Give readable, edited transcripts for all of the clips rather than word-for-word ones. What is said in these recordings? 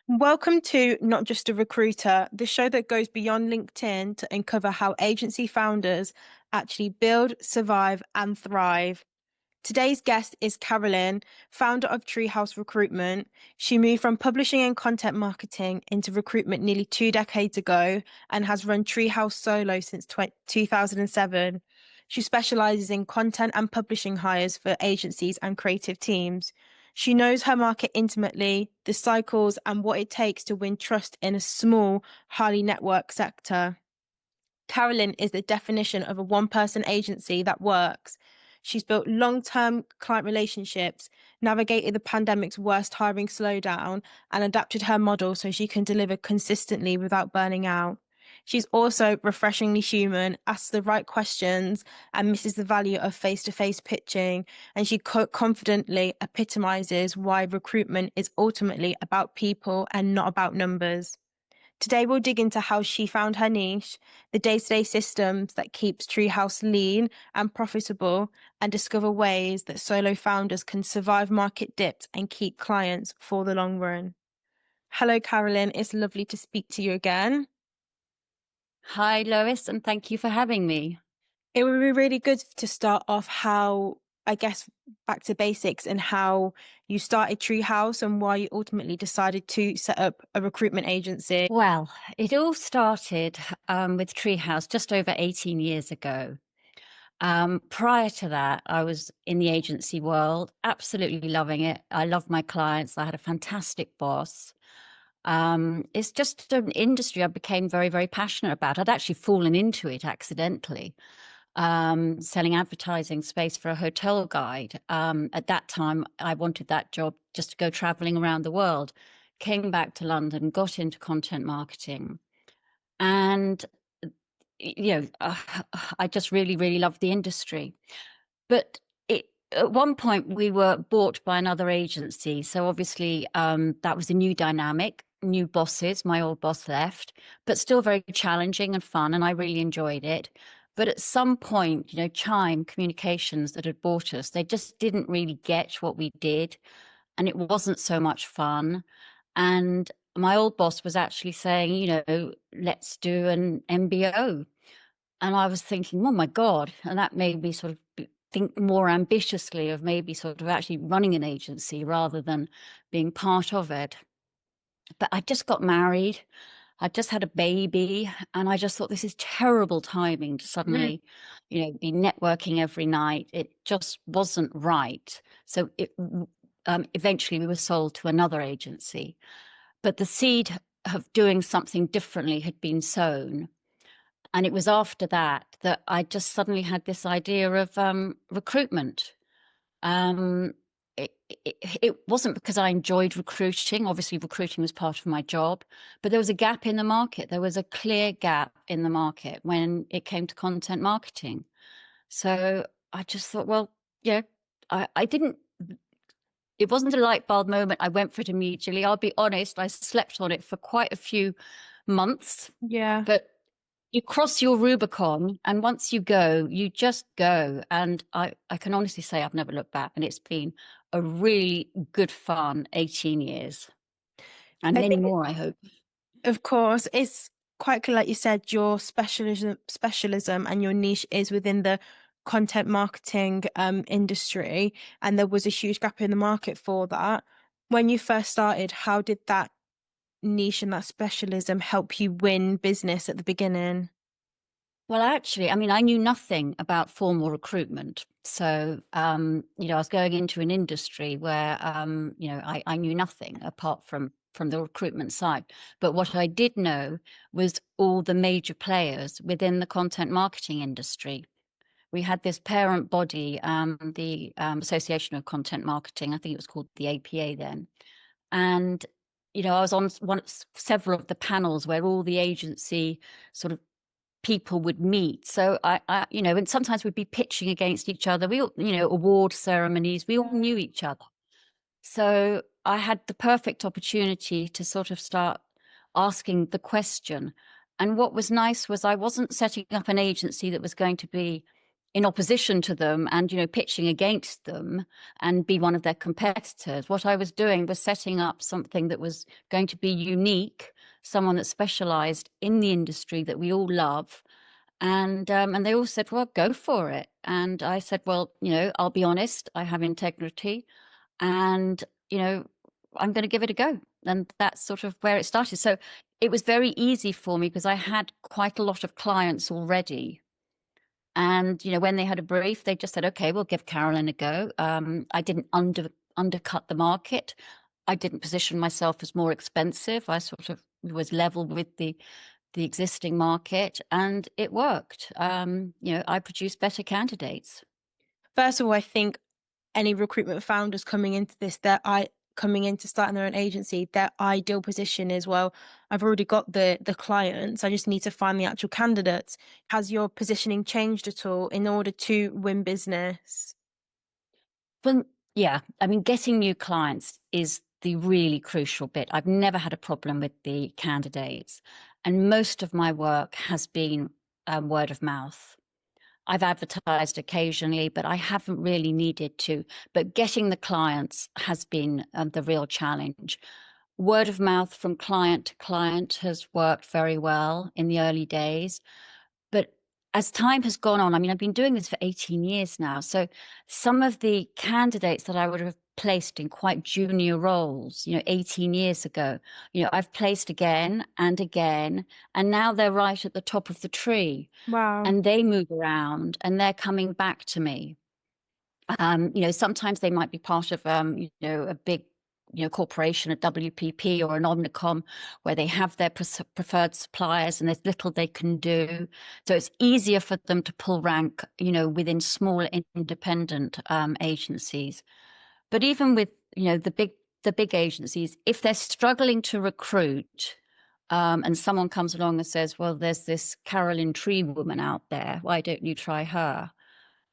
Welcome to Not Just a Recruiter, the show that goes beyond LinkedIn to uncover how agency founders actually build, survive, and thrive. Today's guest is Carolyn, founder of Treehouse Recruitment. She moved from publishing and content marketing into recruitment nearly 2 decades ago and has run Treehouse solo since 2007. She specializes in content and publishing hires for agencies and creative teams. She knows her market intimately, the cycles, and what it takes to win trust in a small, highly networked sector. Carolyn is the definition of a one-person agency that works. She's built long-term client relationships, navigated the pandemic's worst hiring slowdown, and adapted her model so she can deliver consistently without burning out. She's also refreshingly human, asks the right questions, and misses the value of face-to-face pitching. And she confidently epitomizes why recruitment is ultimately about people and not about numbers. Today, we'll dig into how she found her niche, the day-to-day systems that keeps Treehouse lean and profitable, and discover ways that solo founders can survive market dips and keep clients for the long run. Hello, Carolyn. It's lovely to speak to you again. Hi, Lois, and thank you for having me. It would be really good to start off back to basics and how you started Treehouse and why you ultimately decided to set up a recruitment agency. Well, it all started with Treehouse just over 18 years ago. Prior to that, I was in the agency world, absolutely loving it. I loved my clients. I had a fantastic boss. It's just an industry I became very, very passionate about. I'd actually fallen into it accidentally, selling advertising space for a hotel guide. At that time, I wanted that job just to go traveling around the world. Came back to London, got into content marketing, and I just really, really loved the industry. But at one point, we were bought by another agency, so obviously that was a new dynamic, new bosses. My old boss left, but still very challenging and fun, and I really enjoyed it. But at some point, Chime Communications that had bought us, they just didn't really get what we did, and it wasn't so much fun. And my old boss was actually saying, let's do an MBO. And I was thinking, oh my God. And that made me sort of think more ambitiously of maybe sort of actually running an agency rather than being part of it. But I just got married. I just had a baby, and I just thought this is terrible timing to suddenly, be networking every night. It just wasn't right. So eventually we were sold to another agency, but the seed of doing something differently had been sown. And it was after that I just suddenly had this idea of recruitment. It wasn't because I enjoyed recruiting. Obviously, recruiting was part of my job, but there was a gap in the market. There was a clear gap in the market when it came to content marketing. So I just thought, well, I didn't, it wasn't a light bulb moment. I went for it immediately. I'll be honest, I slept on it for quite a few months. Yeah. But you cross your Rubicon, and once you go, you just go. And I can honestly say I've never looked back, and it's been a really good fun 18 years and I many think, more, I hope. of course, it's quite clear, like you said, your specialism and your niche is within the content marketing industry, and there was a huge gap in the market for that. When you first started, how did that niche and that specialism help you win business at the beginning? Well, actually, I mean, I knew nothing about formal recruitment. So, I was going into an industry where, I knew nothing apart from the recruitment side. But what I did know was all the major players within the content marketing industry. We had this parent body, the Association of Content Marketing. I think it was called the APA then. And, I was on several of the panels where all the agency sort of people would meet. So and sometimes we'd be pitching against each other. We all, award ceremonies, we all knew each other. So I had the perfect opportunity to sort of start asking the question. And what was nice was I wasn't setting up an agency that was going to be in opposition to them and, pitching against them and be one of their competitors. What I was doing was setting up something that was going to be unique, someone that specialized in the industry that we all love. And they all said, well, go for it. And I said, well, I'll be honest, I have integrity, and, I'm going to give it a go. And that's sort of where it started. So it was very easy for me because I had quite a lot of clients already. And, when they had a brief, they just said, okay, we'll give Carolyn a go. I didn't undercut the market. I didn't position myself as more expensive. I sort of was level with the existing market, and it worked. I produced better candidates. First of all, I think any recruitment founders coming into this, coming into starting their own agency, their ideal position is, well, I've already got the clients, I just need to find the actual candidates. Has your positioning changed at all in order to win business? Well, yeah, I mean, getting new clients is the really crucial bit. I've never had a problem with the candidates, and most of my work has been word of mouth. I've advertised occasionally, but I haven't really needed to. But getting the clients has been the real challenge. Word of mouth from client to client has worked very well in the early days. But as time has gone on, I mean, I've been doing this for 18 years now. So some of the candidates that I would have placed in quite junior roles, 18 years ago, I've placed again and again, and now they're right at the top of the tree, Wow. and they move around and they're coming back to me. Sometimes they might be part of, a big, corporation, a WPP or an Omnicom, where they have their preferred suppliers and there's little they can do. So it's easier for them to pull rank, within small independent agencies. But even with, the big agencies, if they're struggling to recruit, and someone comes along and says, well, there's this Carolyn Tree woman out there, why don't you try her?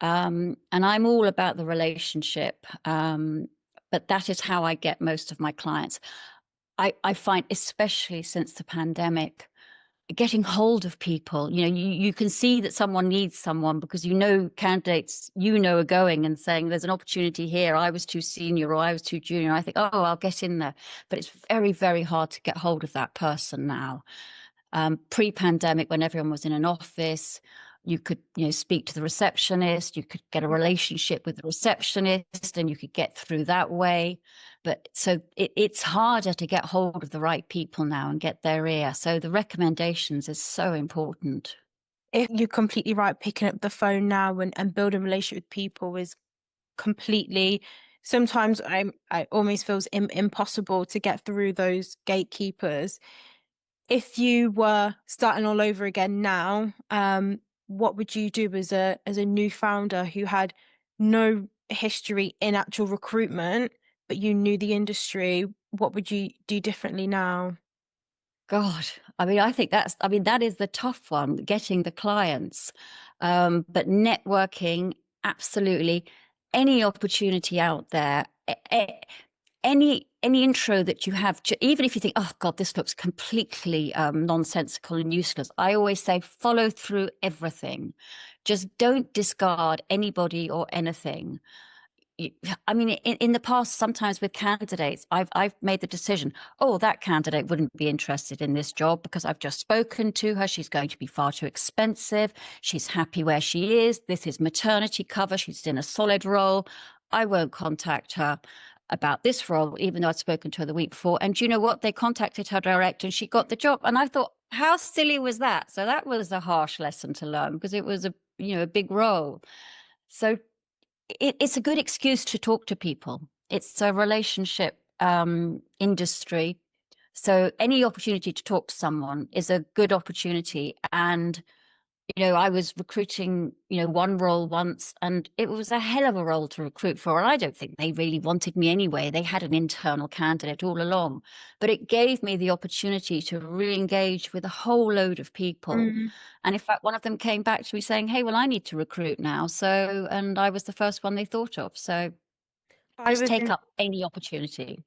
And I'm all about the relationship, but that is how I get most of my clients. I find, especially since the pandemic, getting hold of people, you can see that someone needs someone because candidates, are going and saying there's an opportunity here. I was too senior or I was too junior. I think, oh, I'll get in there. But it's very, very hard to get hold of that person now. Pre-pandemic, when everyone was in an office, you could, speak to the receptionist, you could get a relationship with the receptionist, and you could get through that way. But so it's harder to get hold of the right people now and get their ear. So the recommendations is so important. If you're completely right, picking up the phone now and building a relationship with people is completely, sometimes I almost feels impossible to get through those gatekeepers. If you were starting all over again now, what would you do as a new founder who had no history in actual recruitment, but you knew the industry? What would you do differently now? God, I mean, that is the tough one, getting the clients. But networking, absolutely. Any opportunity out there, any intro that you have, even if you think, oh God, this looks completely nonsensical and useless, I always say follow through everything. Just don't discard anybody or anything. I mean, in the past, sometimes with candidates, I've made the decision, oh, that candidate wouldn't be interested in this job because I've just spoken to her. She's going to be far too expensive. She's happy where she is. This is maternity cover. She's in a solid role. I won't contact her about this role, even though I'd spoken to her the week before. And you know what? They contacted her direct and she got the job. And I thought, how silly was that? So that was a harsh lesson to learn because it was a big role. So it's a good excuse to talk to people. It's a relationship industry. So any opportunity to talk to someone is a good opportunity. And, I was recruiting, one role once, and it was a hell of a role to recruit for. And I don't think they really wanted me anyway. They had an internal candidate all along. But it gave me the opportunity to re-engage with a whole load of people. Mm. And in fact, one of them came back to me saying, hey, well, I need to recruit now. And I was the first one they thought of. So I just was take up any opportunity.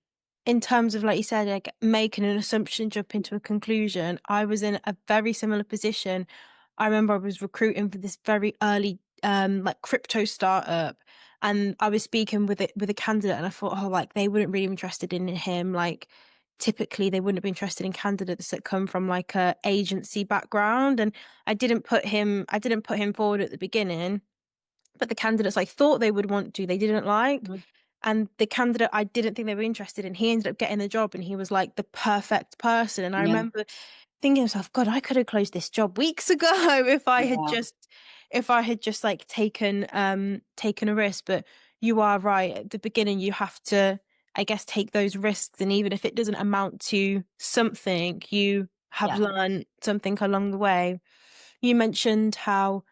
in terms of, like you said, like making an assumption, jump into a conclusion. I was in a very similar position. I remember I was recruiting for this very early like crypto startup, and I was speaking with a candidate, and I thought, oh, like they wouldn't really be interested in him. Like typically they wouldn't be interested in candidates that come from like a agency background, and I didn't put him forward at the beginning, but the candidates I thought they would want to, they didn't like. Mhm. And the candidate I didn't think they were interested in, he ended up getting the job, and he was like the perfect person. And I Yeah, remember thinking to myself, God, I could have closed this job weeks ago yeah, if I had just like taken a risk. But you are right. At the beginning, you have to, I guess, take those risks. And even if it doesn't amount to something, you have yeah. learned something along the way. You mentioned how,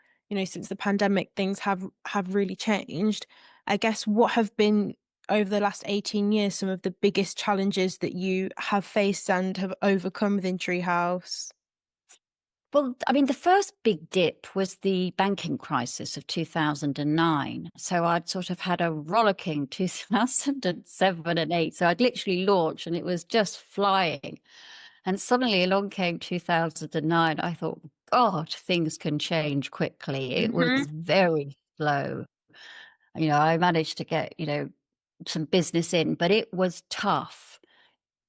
since the pandemic, things have really changed. I guess what have been over the last 18 years some of the biggest challenges that you have faced and have overcome within Treehouse? Well, I mean, the first big dip was the banking crisis of 2009. So I'd sort of had a rollicking 2007 and 8. So I'd literally launched and it was just flying. And suddenly along came 2009. I thought, God, things can change quickly. It was Hmm. very slow. I managed to get, some business in, but it was tough.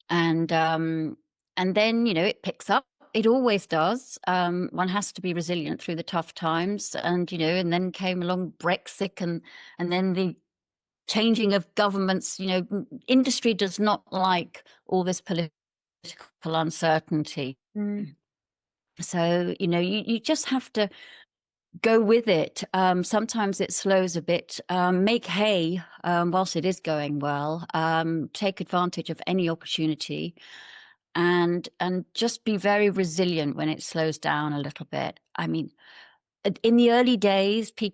And then it picks up. It always does. One has to be resilient through the tough times, and then came along Brexit, and then the changing of governments. Industry does not like all this political uncertainty. Mm. So you just have to go with it. Sometimes it slows a bit. Make hay whilst it is going well. Take advantage of any opportunity, and just be very resilient when it slows down a little bit. I mean, in the early days, my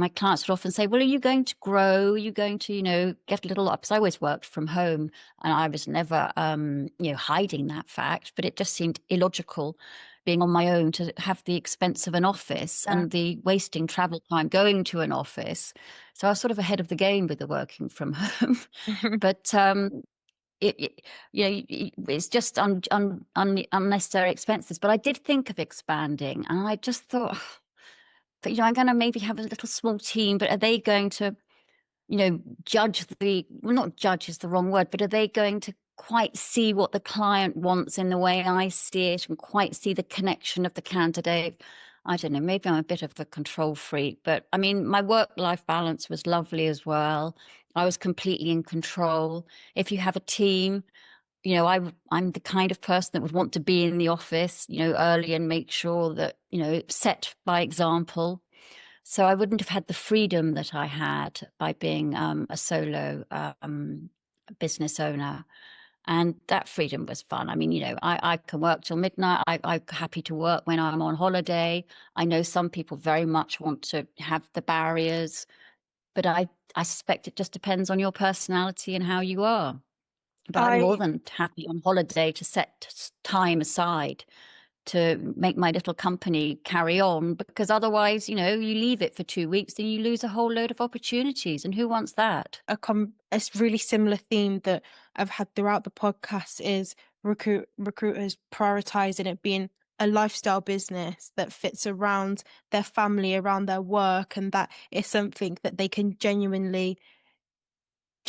clients would often say, well, are you going to grow? Are you going to, get a little up? Because I always worked from home and I was never, hiding that fact, but it just seemed illogical being on my own to have the expense of an office Yeah. and the wasting travel time going to an office. So I was sort of ahead of the game with the working from home. But it it's just unnecessary expenses. But I did think of expanding, and I just thought, but I'm going to maybe have a little small team. But are they going to, judge well, not judge is the wrong word, but are they going to quite see what the client wants in the way I see it, and quite see the connection of the candidate? I don't know, maybe I'm a bit of a control freak, but I mean, my work-life balance was lovely as well. I was completely in control. If you have a team, I'm the kind of person that would want to be in the office, early, and make sure that, set by example. So I wouldn't have had the freedom that I had by being a solo business owner. And that freedom was fun. I mean, I can work till midnight. I'm happy to work when I'm on holiday. I know some people very much want to have the barriers, but I suspect it just depends on your personality and how you are. But I'm more I than happy on holiday to set time aside to make my little company carry on, because otherwise, you leave it for 2 weeks and you lose a whole load of opportunities. And who wants that? a really similar theme that I've had throughout the podcast is recruiters prioritizing it being a lifestyle business that fits around their family, around their work, and that is something that they can genuinely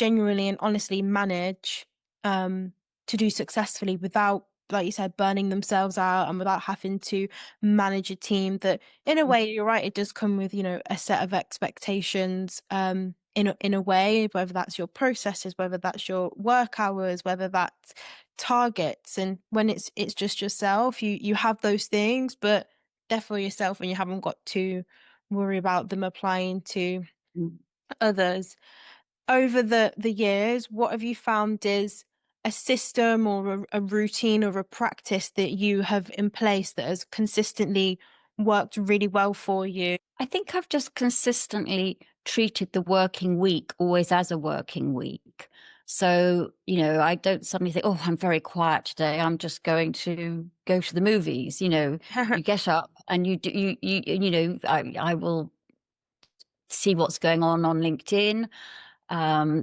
and honestly manage um, to do successfully without, like you said, burning themselves out, and without having to manage a team that, in a way, you're right, it does come with, a set of expectations, in a way, whether that's your processes, whether that's your work hours, whether that's targets. And when it's just yourself, you have those things, but they're for yourself, and you haven't got to worry about them applying to Mm. others. Over the years, what have you found is a system or a routine or a practice that you have in place that has consistently worked really well for you? I think I've just consistently treated the working week always as a working week. So, I don't suddenly think, oh, I'm very quiet today. I'm just going to go to the movies. You get up and you do, I will see what's going on LinkedIn,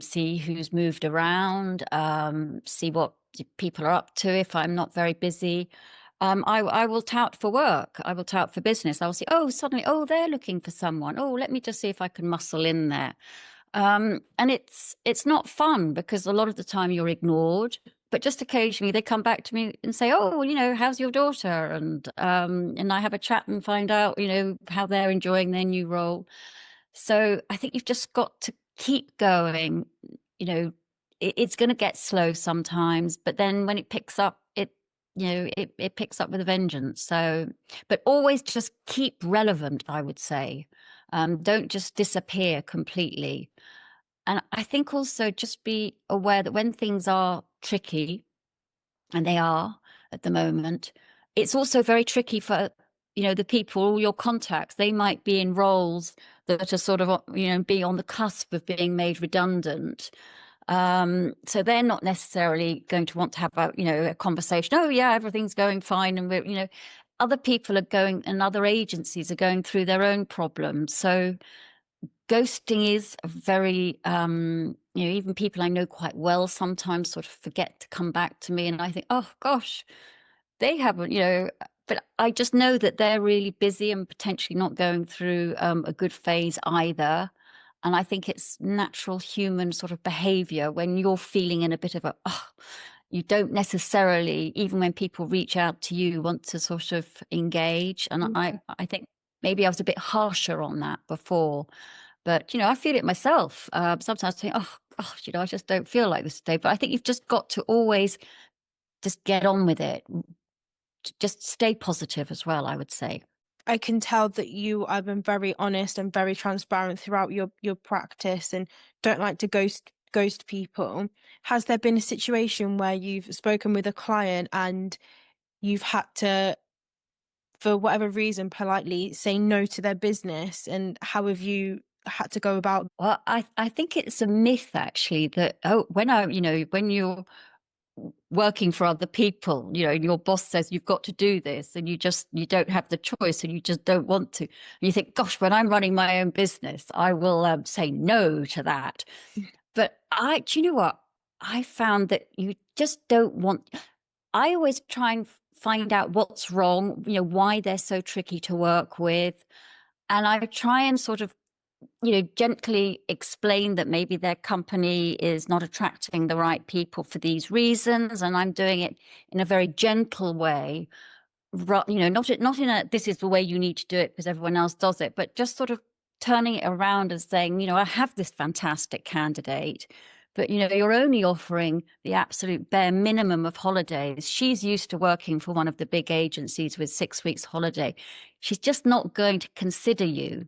see who's moved around, see what people are up to if I'm not very busy. I will tout for work. I will tout for business. I will see, oh, suddenly, oh, they're looking for someone. Oh, let me just see if I can muscle in there. And it's not fun because a lot of the time you're ignored, but just occasionally they come back to me and say, oh, well, how's your daughter? And I have a chat and find out, how they're enjoying their new role. So I think you've just got to keep going. It's going to get slow sometimes, but then when it picks up, it picks up with a vengeance. So, but always just keep relevant, I would say. Don't just disappear completely. And I think also just be aware that when things are tricky, and they are at the moment, it's also very tricky for, the people, your contacts. They might be in roles that are sort of, be on the cusp of being made redundant. So they're not necessarily going to want to have a conversation. Oh yeah, everything's going fine. And we're, other people are going, and other agencies are going through their own problems. So ghosting is a very, even people I know quite well sometimes sort of forget to come back to me. And I think, oh gosh, they haven't, but I just know that they're really busy and potentially not going through a good phase either. And I think it's natural human sort of behavior when you're feeling in a bit of a, you don't necessarily, even when people reach out to you, want to sort of engage. And I think maybe I was a bit harsher on that before. But, I feel it myself. Sometimes I think, oh, gosh, I just don't feel like this today. But I think you've just got to always just get on with it. Just stay positive as well, I would say. I can tell that you have been very honest and very transparent throughout your practice and don't like to ghost people. Has there been a situation where you've spoken with a client and you've had to, for whatever reason, politely say no to their business? And how have you had to go about? Well, I think it's a myth actually that, when you're working for other people, your boss says you've got to do this and you don't have the choice and you just don't want to. And you think, gosh, when I'm running my own business, I will say no to that. But do you know what? I found that you just don't want, I always try and find out what's wrong, why they're so tricky to work with. And I try and sort of gently explain that maybe their company is not attracting the right people for these reasons. And I'm doing it in a very gentle way, not in a, this is the way you need to do it because everyone else does it, but just sort of turning it around and saying, I have this fantastic candidate, but, you're only offering the absolute bare minimum of holidays. She's used to working for one of the big agencies with 6 weeks holiday. She's just not going to consider you.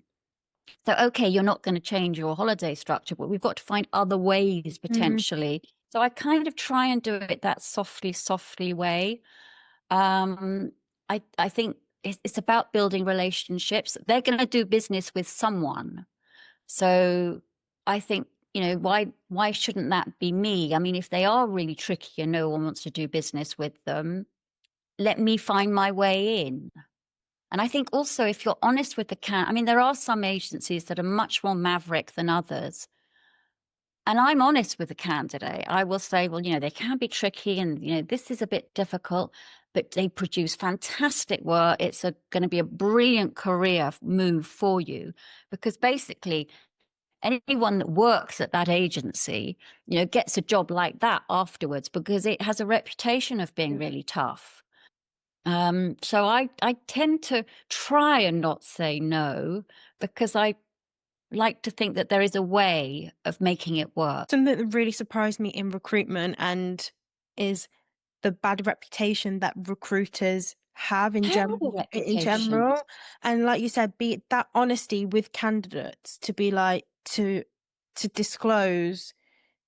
So, okay, you're not going to change your holiday structure, but we've got to find other ways potentially. So I kind of try and do it that softly way. I think it's about building relationships. They're going to do business with someone. So I think, why shouldn't that be me? I mean, if they are really tricky and no one wants to do business with them, let me find my way in. And I think also if you're honest with I mean, there are some agencies that are much more maverick than others. And I'm honest with the candidate. I will say, well, they can be tricky and, this is a bit difficult, but they produce fantastic work. It's going to be a brilliant career move for you because basically anyone that works at that agency, gets a job like that afterwards because it has a reputation of being really tough. So I tend to try and not say no because I like to think that there is a way of making it work. Something that really surprised me in recruitment and is the bad reputation that recruiters have in Terrible reputation. general. And like you said, be that honesty with candidates to be like to disclose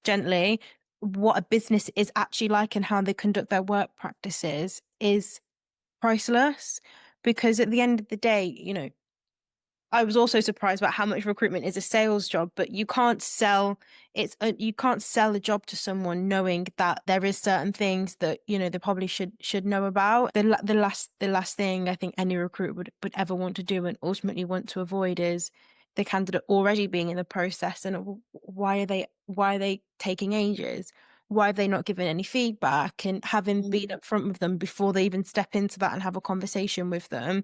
gently what a business is actually like and how they conduct their work practices is priceless. Because at the end of the day, I was also surprised about how much recruitment is a sales job, but you can't sell you can't sell a job to someone knowing that there is certain things that they probably should know about. The last thing I think any recruiter would ever want to do and ultimately want to avoid is the candidate already being in the process and why are they taking ages? why are they not giving any feedback, and having been upfront with them before they even step into that and have a conversation with them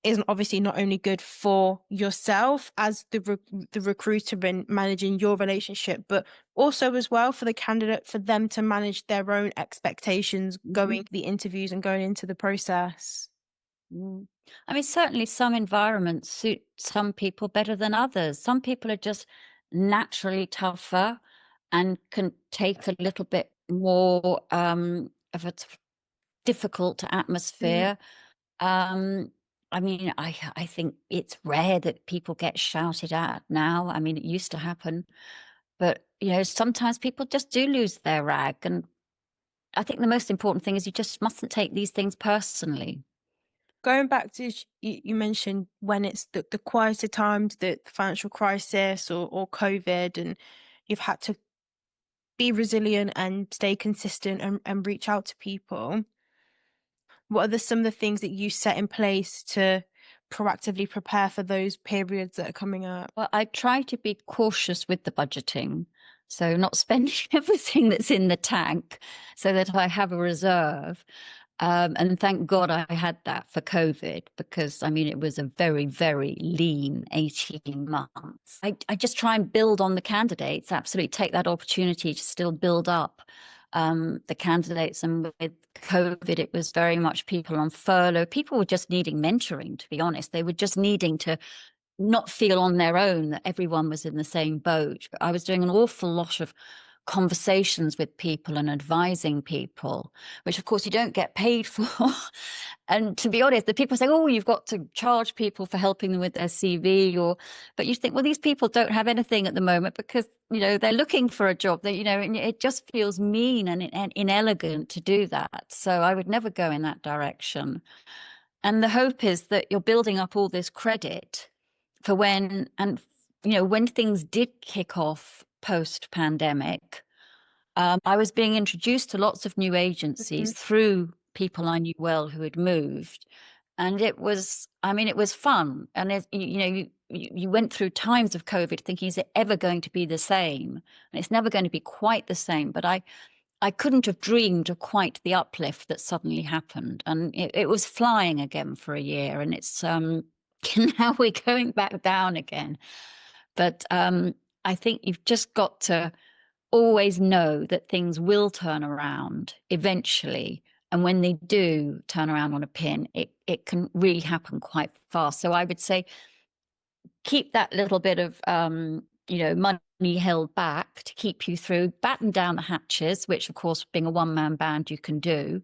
is obviously not only good for yourself as the recruiter and managing your relationship, but also as well for the candidate, for them to manage their own expectations going to the interviews and going into the process. I mean, certainly some environments suit some people better than others. Some people are just naturally tougher and can take a little bit more of a difficult atmosphere. I mean, I think it's rare that people get shouted at now. I mean, it used to happen, but sometimes people just do lose their rag. And I think the most important thing is you just mustn't take these things personally. Going back to you mentioned when it's the quieter times, the financial crisis or COVID, and you've had to be resilient and stay consistent and reach out to people. What are some of the things that you set in place to proactively prepare for those periods that are coming up? Well, I try to be cautious with the budgeting, so not spending everything that's in the tank, so that I have a reserve. And thank God I had that for COVID, because I mean, it was a very, very lean 18 months. I just try and build on the candidates, absolutely take that opportunity to still build up the candidates. And with COVID, it was very much people on furlough. People were just needing mentoring, to be honest. They were just needing to not feel on their own, that everyone was in the same boat. I was doing an awful lot of conversations with people and advising people, which of course you don't get paid for. And to be honest, the people say, oh, you've got to charge people for helping them with their CV, but you think, well, these people don't have anything at the moment because, they're looking for a job. That, and it just feels mean and inelegant to do that. So I would never go in that direction. And the hope is that you're building up all this credit for when things did kick off post-pandemic. I was being introduced to lots of new agencies through people I knew well who had moved, and it was fun. And you went through times of COVID thinking, is it ever going to be the same? And it's never going to be quite the same. But I couldn't have dreamed of quite the uplift that suddenly happened, and it was flying again for a year, and it's now we're going back down again. But I think you've just got to always know that things will turn around eventually. And when they do turn around on a pin, it can really happen quite fast. So I would say keep that little bit of, money held back to keep you through, batten down the hatches, which of course, being a one-man band, you can do.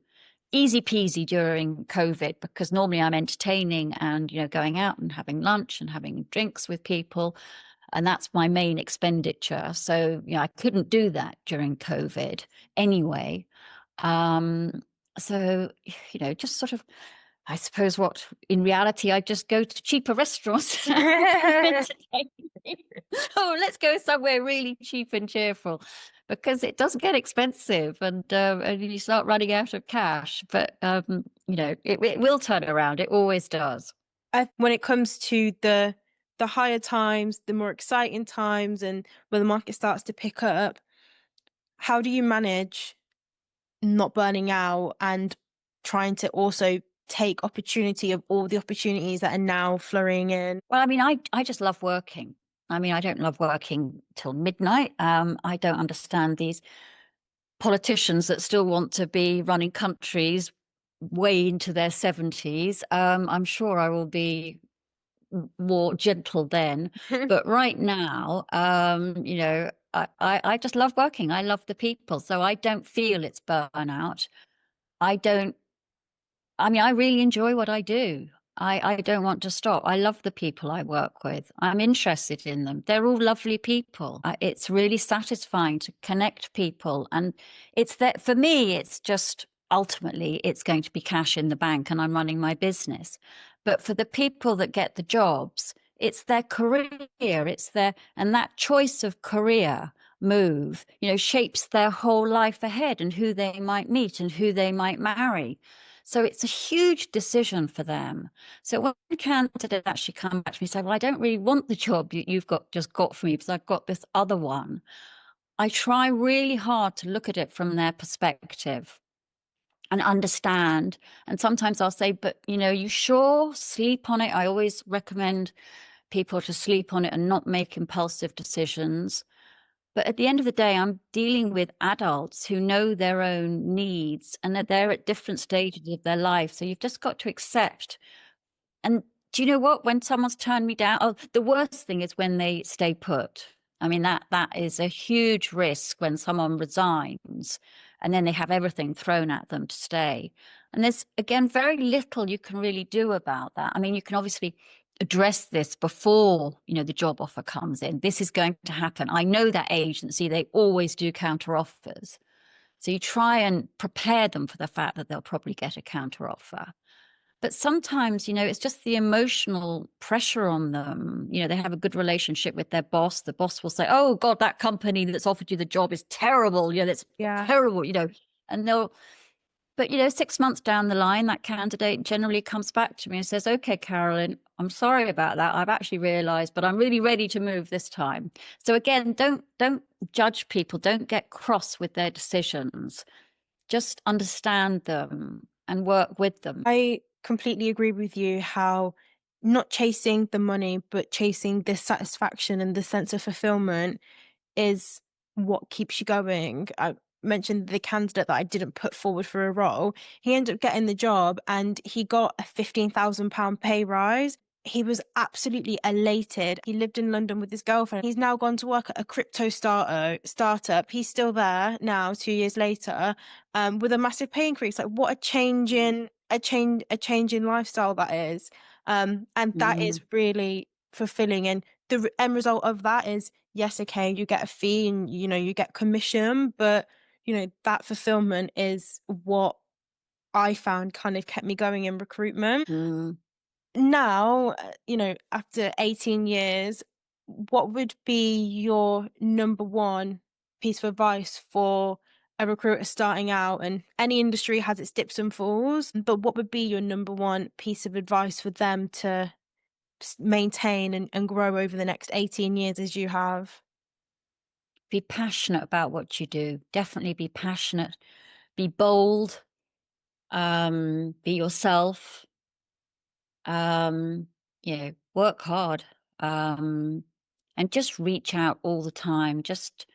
Easy peasy during COVID, because normally I'm entertaining and, going out and having lunch and having drinks with people. And that's my main expenditure. So, I couldn't do that during COVID anyway. So, just sort of, I suppose in reality, I just go to cheaper restaurants. Oh, let's go somewhere really cheap and cheerful, because it does get expensive and you start running out of cash. But, it will turn around. It always does. When it comes to the higher times, the more exciting times, and when the market starts to pick up, how do you manage not burning out and trying to also take opportunity of all the opportunities that are now flowing in? Well, I mean, I just love working. I mean, I don't love working till midnight. I don't understand these politicians that still want to be running countries way into their 70s. I'm sure I will be more gentle then. But right now, I just love working. I love the people. So I don't feel it's burnout. I really enjoy what I do. I don't want to stop. I love the people I work with. I'm interested in them. They're all lovely people. It's really satisfying to connect people. And it's that for me, it's just ultimately it's going to be cash in the bank and I'm running my business. But for the people that get the jobs, it's their career. And that choice of career move, shapes their whole life ahead and who they might meet and who they might marry. So it's a huge decision for them. So when candidates actually come back to me and say, well, I don't really want the job you've just got for me because I've got this other one, I try really hard to look at it from their perspective and understand. And sometimes I'll say, but you sure? Sleep on it. I always recommend people to sleep on it and not make impulsive decisions. But at the end of the day, I'm dealing with adults who know their own needs and that they're at different stages of their life. So you've just got to accept. And do you know what? When someone's turned me down, oh, the worst thing is when they stay put. I mean, that is a huge risk when someone resigns and then they have everything thrown at them to stay. And there's, again, very little you can really do about that. I mean, you can obviously address this before, the job offer comes in. This is going to happen. I know that agency, they always do counter offers. So you try and prepare them for the fact that they'll probably get a counter offer. But sometimes, it's just the emotional pressure on them. They have a good relationship with their boss. The boss will say, oh, God, that company that's offered you the job is terrible. That's Yeah. terrible, and but 6 months down the line, that candidate generally comes back to me and says, okay, Carolyn, I'm sorry about that. I've actually realized, but I'm really ready to move this time. So again, don't judge people. Don't get cross with their decisions. Just understand them and work with them. I completely agree with you how not chasing the money, but chasing the satisfaction and the sense of fulfillment is what keeps you going. I mentioned the candidate that I didn't put forward for a role. He ended up getting the job and he got a £15,000 pay rise. He was absolutely elated. He lived in London with his girlfriend. He's now gone to work at a crypto startup. He's still there now, 2 years later, with a massive pay increase. Like, what a change in lifestyle that is. And that Mm. is really fulfilling. And the end result of that is, yes, okay, you get a fee and you get commission, but that fulfillment is what I found kind of kept me going in recruitment. Mm. Now, after 18 years, what would be your number one piece of advice for a recruiter starting out? And any industry has its dips and falls, but what would be your number one piece of advice for them to maintain and grow over the next 18 years as you have? Be passionate about what you do. Definitely be passionate. Be bold. Be yourself. Um, work hard. Um, and just reach out all the time. Just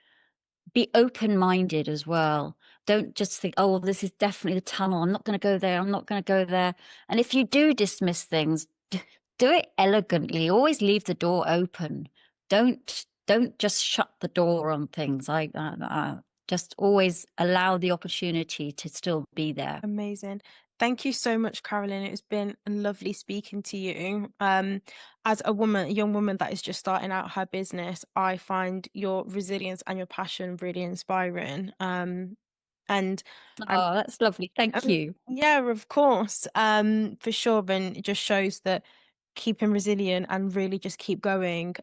be open-minded as well. Don't just think, oh, well, this is definitely the tunnel. I'm not going to go there. I'm not going to go there. And if you do dismiss things, do it elegantly. Always leave the door open. Don't just shut the door on things. I just always allow the opportunity to still be there. Amazing. Thank you so much, Carolyn. It's been lovely speaking to you. As a young woman that is just starting out her business, I find your resilience and your passion really inspiring. And I'm, Oh, that's lovely. Thank you. yeah, of course, for sure. And it just shows that keeping resilient and really just keep going,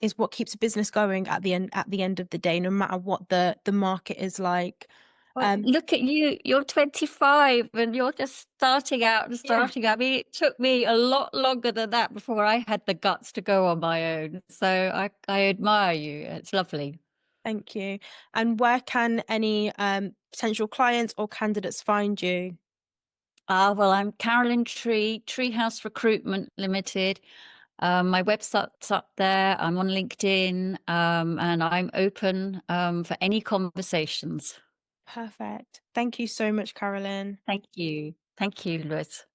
is what keeps a business going at the end of the day, no matter what the market is like. Well, Um, look at you. You're 25 and you're just starting out and yeah. starting out. I mean, it took me a lot longer than that before I had the guts to go on my own. So I admire you. It's lovely. Thank you. And where can any potential clients or candidates find you? Well, I'm Carolyn Tree, Treehouse Recruitment Limited. My website's up there. I'm on LinkedIn, and I'm open for any conversations. Perfect. Thank you so much, Carolyn. Thank you. Thank you, Lois.